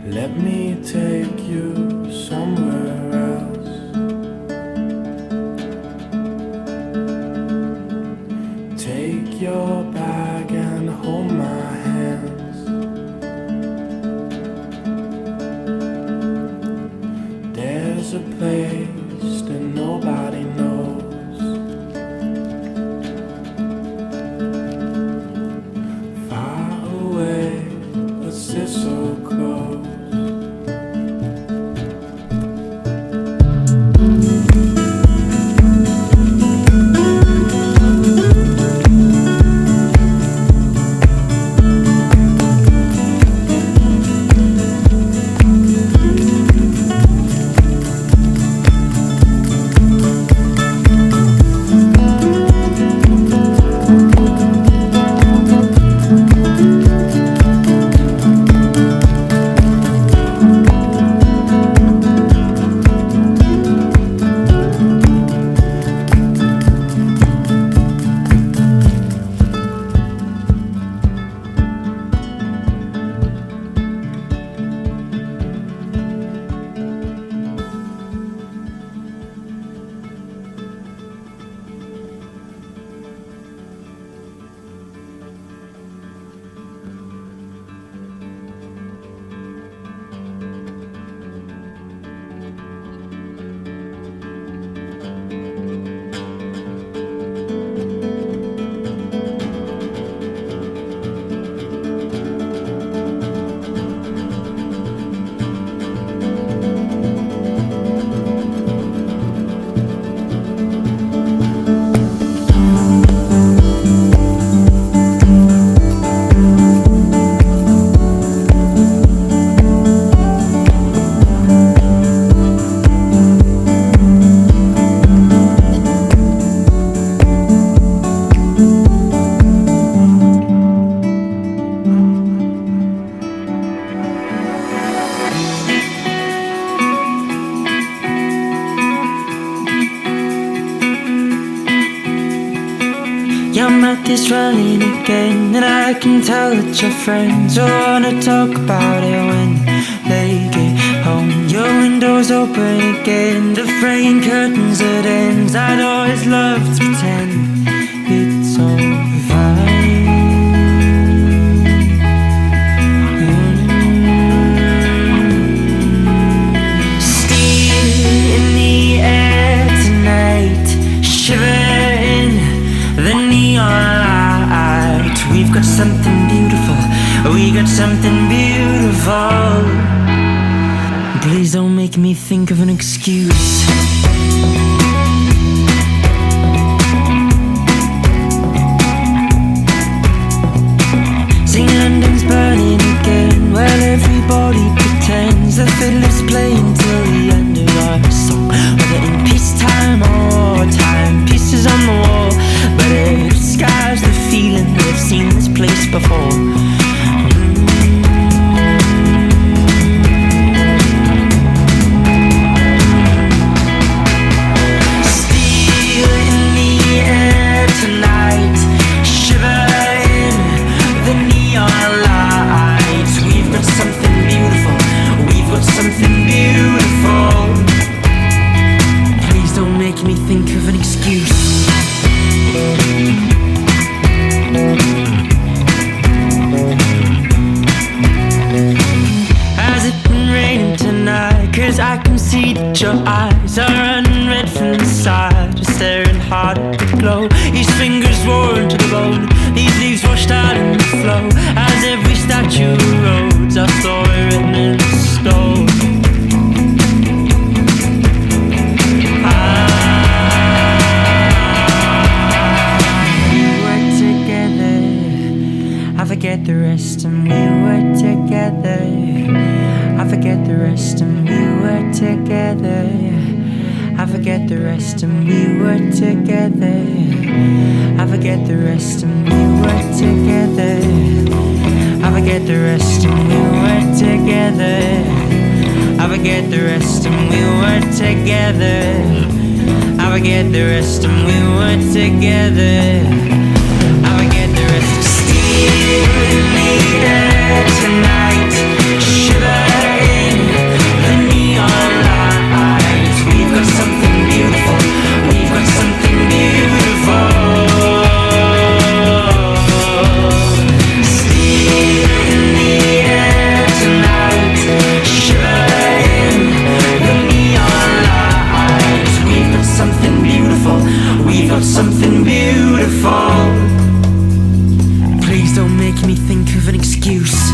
Let me take you somewhere else. Take your bag and hold my hands. There's a place that nobody knows. Far away, but still so close. Your mouth is running again, and I can tell that your friends will wanna talk about it when they get home. Your window's open again, the fraying curtains that ends. I'd always love to pretend it's all fine. Still in the air tonight, shivering the neon light. We've got something beautiful, we got something beautiful. Please don't make me think of an excuse. Sing London's burning again, well everybody pretends the fiddler's playing till the end of our song. Whether in peacetime or wartime, pieces on the wall, but it skies the feeling they've seen this place before. Your eyes are running red from the side, just staring hard at the glow. His fingers worn to the bone, these leaves washed out in the flow. As every statue erodes, our story written in stone. I forget the rest and we were together. I forget the rest and we were together. I forget the rest and we were together. I forget the rest and we were together. I forget the rest and we were together. I forget the rest and we were together. I forget the rest and we were together. I forget the rest. In the air tonight, shivering the neon lights. We've got something beautiful. We've got something beautiful. Still in the air tonight, shivering the neon lights. We've got something beautiful. We've got something beautiful. Please don't make me think of an excuse.